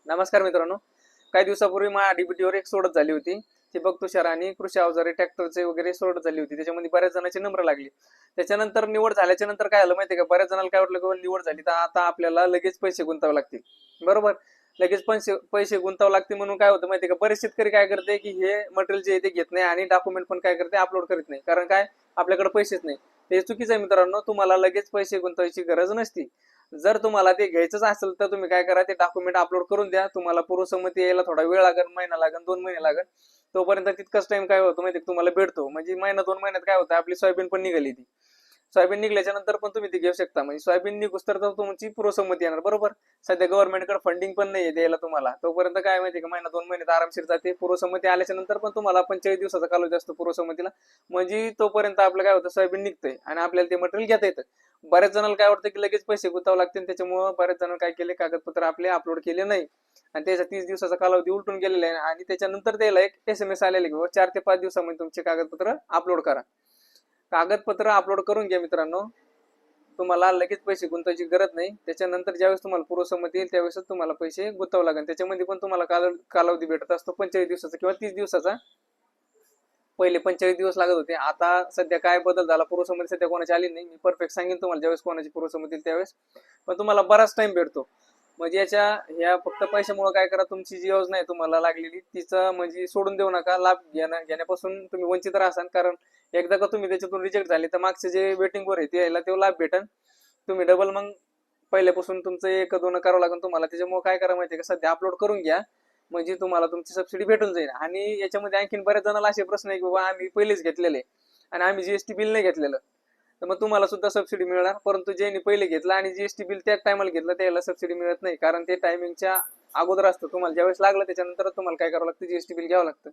नमस्कार मित्रांनो. काही दिवसापूर्वी माझ्या डीबीटीवर एक सोडत झाली होती. ठिबक तुषार आणि कृषी अवजारे ट्रॅक्टरचे वगैरे सोडत झाली होती. त्याच्यामध्ये बऱ्याच जणांची नंबर लागली. त्याच्यानंतर निवड झाल्याच्या नंतर काय झालं माहितीये का, बऱ्याच जणांना काय वाटलं की निवड झाली तर आता आपल्याला लगेच पैसे गुंतावे लागतील. बरोबर. लगेच पैसे पैसे गुंतावे लागतील म्हणून काय होतं माहितीये का, बरेच शेतकरी काय करते की हे मटेरियल जे आहे ते घेत नाही आणि डॉक्युमेंट पण काय करते अपलोड करीत नाही. कारण काय, आपल्याकडे पैसेच नाही. हे चुकीचं आहे मित्रांनो. तुम्हाला लगेच पैसे गुंतवायची गरज नसती. जर तुम्हाला ते घ्यायचंच असेल तर तुम्ही काय करा, ते डॉक्युमेंट अपलोड करून द्या. तुम्हाला पूर्वसंमती यायला थोडा वेळ लागेल, महिना लागेल, 2 महिने लागेल. तोपर्यंत तितकाच टाइम काय होतो माहिती, तुम्हाला भेटतो. म्हणजे महिना 2 महिन्यात काय होतं, आपली सोयाबीन पण निघाली. ती सोयाबीन निघल्याच्या नंतर पण तुम्ही ती घेऊ शकता. म्हणजे सोयाबीन निघूस तर तुमची पूर्वसंमती येणार. बरोबर. सध्या गव्हर्नमेंटकडे फंडिंग पण नाही द्यायला तुम्हाला. तोपर्यंत काय माहिती का, महिना 2 महिन्यात आरामशीर जाते. पूर्वसंमती आल्याच्या नंतर पण तुम्हाला 45 दिवसाचा कालावधी असतो पूर्वसंमतीला. म्हणजे तोपर्यंत आपलं काय होतं, सोयाबीन निघतंय आणि आपल्याला ते मटेरियल घेता येतं. बऱ्याच जणांना काय वाटतं की लगेच पैसे गुंतावे लागतील, त्याच्यामुळे बऱ्याच जणांना काय केले, कागदपत्र आपले अपलोड केले नाही आणि त्याचा 30 दिवसाचा कालावधी उलटून गेलेला आहे. आणि त्याच्यानंतर त्याला एक SMS आलेला की 4 ते 5 दिवसामध्ये तुमचे कागदपत्र अपलोड करा. कागदपत्र अपलोड करून घ्या मित्रांनो. तुम्हाला लगेच पैसे गुंतवायची गरज नाही. त्याच्यानंतर ज्यावेळेस तुम्हाला पूर्वसंमती येईल त्यावेळेस तुम्हाला पैसे गुंतावे लागेल. त्याच्यामध्ये पण तुम्हाला कालावधी भेटत असतो 45 दिवसाचा किंवा 30 दिवसाचा. पहिले 45 दिवस लागत होते. आता सध्या काय बदल झाला, पूर्वसंमती सध्या कोणाची आली नाही. मी परफेक्ट सांगेन तुम्हाला ज्यावेळेस कोणाची पूर्वसंमती येईल त्यावेळेस. पण तुम्हाला बराच टाइम भेटतो. म्हणजे ह्या फक्त पैशामुळे काय करा, तुमची जी योजना आहे तुम्हाला लागलेली तिचं म्हणजे सोडून देऊ नका. लाभ घेण्यापासून तुम्ही वंचित राहाल. कारण एकदा का तुम्ही त्याच्यातून रिजेक्ट झाले तर मागचे जे वेटिंग वर आहे ते यायला तो लाभ भेटेल. तुम्ही डबल मग पहिल्यापासून तुमचं 1-2 करावं लागेल तुम्हाला. त्याच्यामुळे काय करा माहितीये का, सध्या अपलोड करून घ्या. म्हणजे तुम्हाला तुमची सबसिडी भेटून जाईल. आणि याच्यामध्ये आणखीन बऱ्याच जणांना असे प्रश्न आहे की बाबा आम्ही पहिलेच घेतलेले आणि आम्ही जीएसटी बिल नाही घेतलेलं, तर मग तुम्हाला सुद्धा सबसिडी मिळणार. परंतु ज्यांनी पहिले घेतलं आणि जीएसटी बिल त्याच टायमाला घेतलं त्याला सबसिडी मिळत नाही. कारण ते टायमिंगच्या अगोदर असतं. तुम्हाला ज्यावेळेस लागलं त्याच्यानंतर तुम्हाला काय करावं लागतं, जीएसटी बिल घ्यावं लागतं.